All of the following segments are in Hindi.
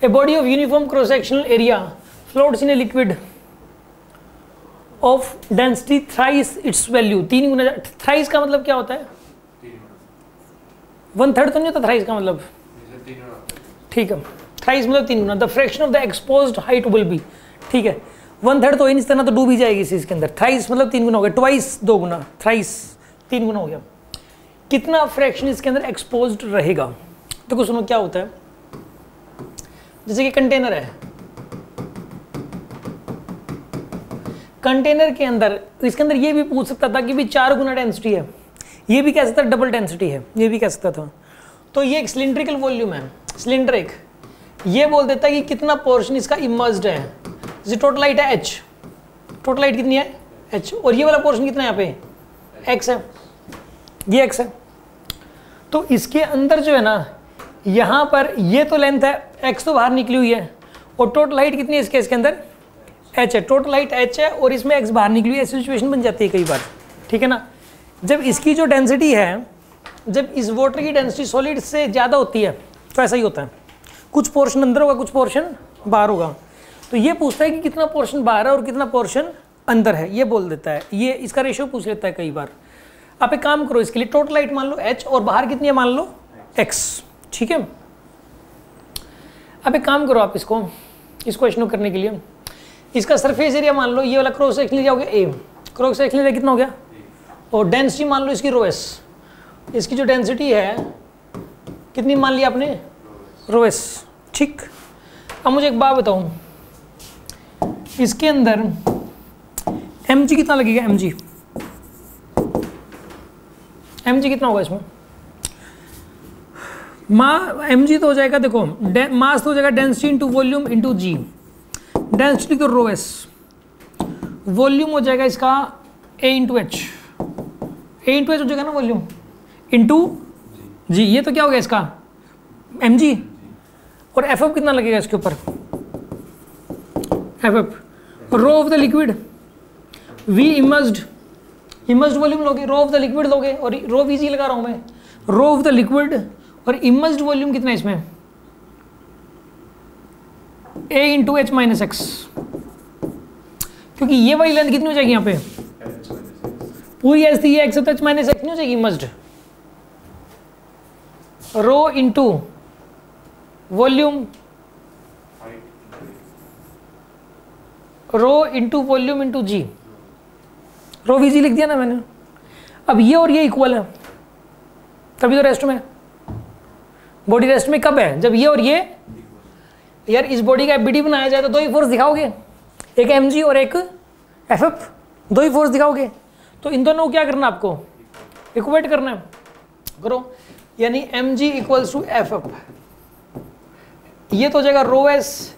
A body of uniform cross sectional area floats in a liquid of density thrice it's value, 3 Guna. Thrice का मतलब क्या होता है? 1/3 तो नहीं होता थ्राइस का मतलब, ठीक है, थ्राइस मतलब 3 गुना। The fraction of the exposed height will be, ठीक है, 1/3 तो इस तरह तो डूब ही जाएगी इसके अंदर। थ्राइस मतलब 3 गुना हो गया, ट्वाइस 2 गुना, थ्राइस 3 गुना हो गया। कितना फ्रैक्शन इसके अंदर एक्सपोज्ड रहेगा? तो कुछ सुनो क्या होता है, जैसे कि कंटेनर है, कंटेनर के अंदर, इसके अंदर ये भी पूछ सकता था कि भी 4 गुना डेंसिटी है, ये भी कह सकता था डबल डेंसिटी है, ये भी कह सकता था। तो ये एक सिलिंड्रिकल वॉल्यूम है, सिलेंडर एक, ये बोल देता है कि कितना पोर्शन इसका इमर्ज्ड है। जैसे टोटल हाइट है h, टोटल हाइट कितनी है h, और ये वाला पोर्शन कितना है यहाँ पे x है, ये x है। तो इसके अंदर जो है ना, यहाँ पर ये तो लेंथ है, x तो बाहर निकली हुई है, और टोटल हाइट कितनी है इसके अंदर h है, टोटल हाइट h है, और इसमें x बाहर निकली हुई है। ऐसी सिचुएशन बन जाती है कई बार, ठीक है ना। जब इसकी जो डेंसिटी है, जब इस वाटर की डेंसिटी सॉलिड से ज़्यादा होती है तो ऐसा ही होता है, कुछ पोर्शन अंदर होगा, कुछ पोर्शन बाहर होगा। तो ये पूछता है कि कितना पोर्शन बाहर है और कितना पोर्शन अंदर है, ये बोल देता है, ये इसका रेशियो पूछ लेता है कई बार। आप एक काम करो, इसके लिए टोटल हाइट मान लो h और बाहर कितनी है मान लो x, ठीक है। अब एक काम करो, आप इस क्वेश्चन को करने के लिए इसका सरफेस एरिया मान लो, ये वाला क्रॉस सेक्शन एरिया हो गया a, क्रॉस सेक्शन एरिया कितना हो गया, और डेंसिटी मान लो इसकी ρs, इसकी जो डेंसिटी है कितनी मान लिया आपने, ρs, ठीक। अब मुझे एक बात बताऊं, इसके अंदर mg कितना लगेगा, mg कितना होगा इसमें, mg तो हो जाएगा, देखो मास तो हो जाएगा density into volume into g, density तो ρs, वॉल्यूम हो जाएगा इसका a into h, a into h हो जाएगा ना वॉल्यूम, इंटू g, ये तो क्या हो गया इसका mg, और ff कितना लगेगा इसके ऊपर, ff rho of the liquid, v immersed volume लोगे, रो ऑफ द लिक्विड लोगे, और रो vg लगा रहा हूं मैं, रो ऑफ द लिक्विड, और इमर्ज्ड वॉल्यूम कितना है इसमें, a into h minus x, क्योंकि ये वाली लेंथ कितनी हो जाएगी यहाँ पे पूरी ऐसी, ये x h माइनस एक्स नहीं हो जाएगी emerged, rho into volume, rho into volume into ji, row we जी लिख दिया ना मैंने। अब ये और ये इक्वल है, तभी तो रेस्ट में, बॉडी रेस्ट में कब है, जब ये और ये, यार इस बॉडी का एफबीडी बनाया जाए तो 2 ही फोर्स दिखाओगे, एक mg और एक ff, 2 ही फोर्स दिखाओगे। तो इन दोनों को क्या करना, आपको इक्वेट करना है, करो, यानी mg इक्वल्स टू ff, ये तो हो जाएगा rho S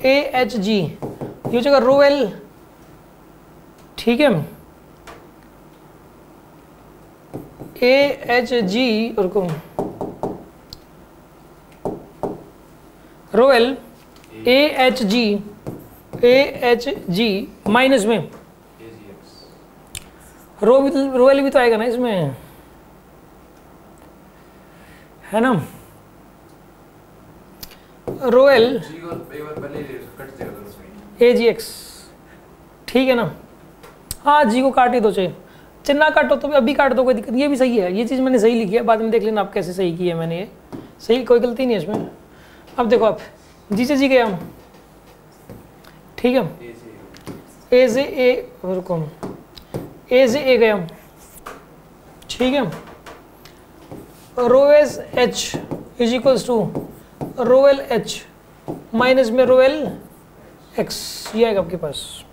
A H G, ये हो जाएगा रो एल, ठीक है, ए एच जी, और को rho L A H G minus में रो एल भी तो आएगा ना इसमें, है ना, rho L A ji x, ठीक है ना। हाँ जी को काट ही दो, चाहे चिन्ना काटो तो भी अभी काट दो, कोई दिक्कत, ये भी सही है, ये चीज़ मैंने सही लिखी है, बाद में देख लेना आप कैसे सही की है मैंने, ये सही, कोई गलती नहीं है इसमें। अब देखो आप जी से जी गया, ठीक है, ए से ए, रुको, ए से ए गया, ठीक है, rho S H is equals to rho L H minus में रो एल एक्स, ये आएगा आपके पास।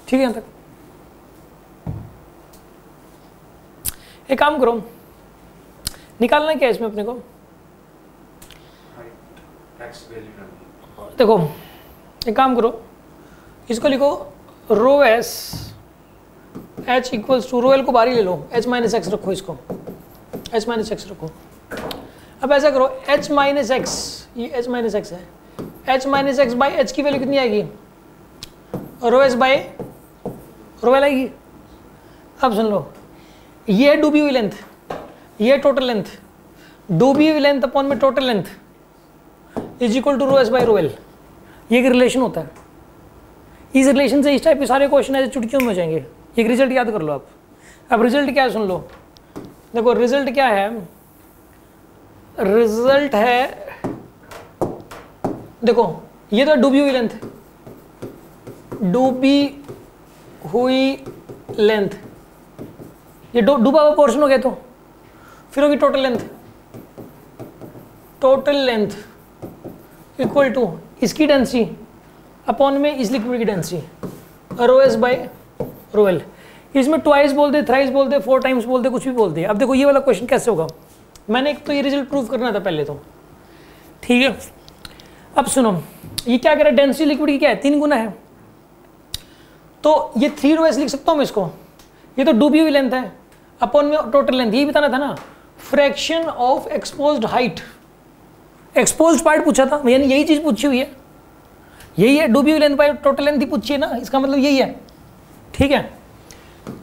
ठीक है, यहाँ तक एक काम करो, निकालना क्या है इसमें अपने को, देखो एक काम करो, इसको लिखो rho S H equals to, rho L को बाहर ही ले लो, एच माइनस एक्स रखो, इसको एच माइनस एक्स रखो। अब ऐसा करो, एच माइनस एक्स, ये एच माइनस एक्स है, H minus x by H की वैल्यू कितनी आएगी, रो एस बाई रो एल आएगी। अब सुन लो, ये है डूबी हुई लेंथ, ये टोटल लेंथ, डूबी हुई लेंथ अपॉन में total length is equal to rho S by rho L. ये एक रिलेशन होता है। इस रिलेशन से इस टाइप के सारे क्वेश्चन ऐसे चुटकियों में हो जाएंगे। एक रिजल्ट याद कर लो आप। अब रिजल्ट क्या है सुन लो, देखो रिजल्ट क्या है, रिजल्ट है, देखो ये तो डूबी हुई लेंथ, डूबी हुई लेंथ, ये डूबा हुआ पोर्शन हो गया, तो फिर होगी total length, total length equal to इसकी डेंसिटी अपॉन में इस लिक्विड की density rho S by rho L. इसमें ट्वाइस बोलते, थ्राइस बोलते, 4 टाइम्स बोलते, कुछ भी बोलते हैं। अब देखो ये वाला क्वेश्चन कैसे होगा, मैंने एक तो ये रिजल्ट प्रूव करना था पहले तो, ठीक है। अब सुनो, ये क्या कह रहा है, डेंसिटी लिक्विड की क्या है, 3 गुना है, तो ये 3 रो एस लिख सकता हूँ मैं इसको। ये तो डूबी हुई लेंथ है अपॉन में टोटल लेंथ, यही बताना था ना, fraction of exposed height, exposed part पूछा था, यानी यही चीज पूछी हुई है, यही है, डूबी हुई लेंथ बाय टोटल लेंथ ही पूछी है ना, इसका मतलब यही है, ठीक है।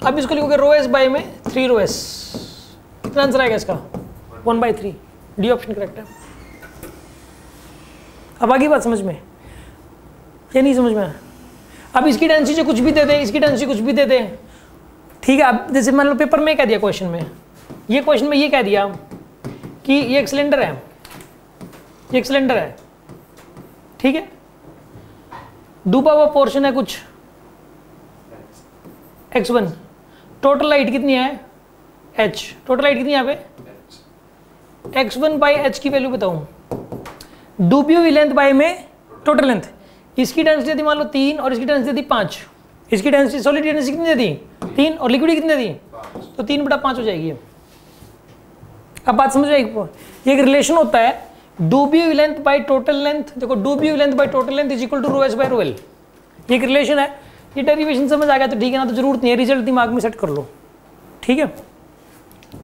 अब इसको लिखोगे रो एस बाय में 3 रो एस, कितना आंसर आएगा इसका 1/3, डी ऑप्शन करेक्ट है। अब आगे बात समझ में या नहीं समझ में? अब इसकी डेंसिटी कुछ भी दे दे, इसकी डेंसिटी कुछ भी दे दे, ठीक है। अब जैसे मान लो पेपर में कह दिया क्वेश्चन में, ये क्वेश्चन में ये कह दिया कि ये एक सिलेंडर है, ये एक सिलेंडर है, ठीक है, डूबा हुआ पोर्शन है कुछ x1, टोटल हाइट कितनी है h, टोटल हाइट कितनी है यहाँ पे x1 बाई h की वैल्यू बताऊं, डूबी हुई लेंथ बाय में टोटल लेंथ, इसकी डेंसिटी दी मान लो 3 और इसकी डेंसिटी दी 5, इसकी डेंसिटी सॉलिड डेंसिटी कितनी दी 3 और लिक्विड कितनी दी, तो 3/5 हो जाएगी। अब बात समझ आएगी, ये एक रिलेशन होता है डूबी हुई लेंथ बाय टोटल लेंथ, देखो डूबी हुई length by total length is equal to rho S by rho L, ये एक रिलेशन है। ये डेरिवेशन समझ आ गया तो ठीक है ना, तो जरूरत नहीं है, रिजल्ट दिमाग में सेट कर लो, ठीक है।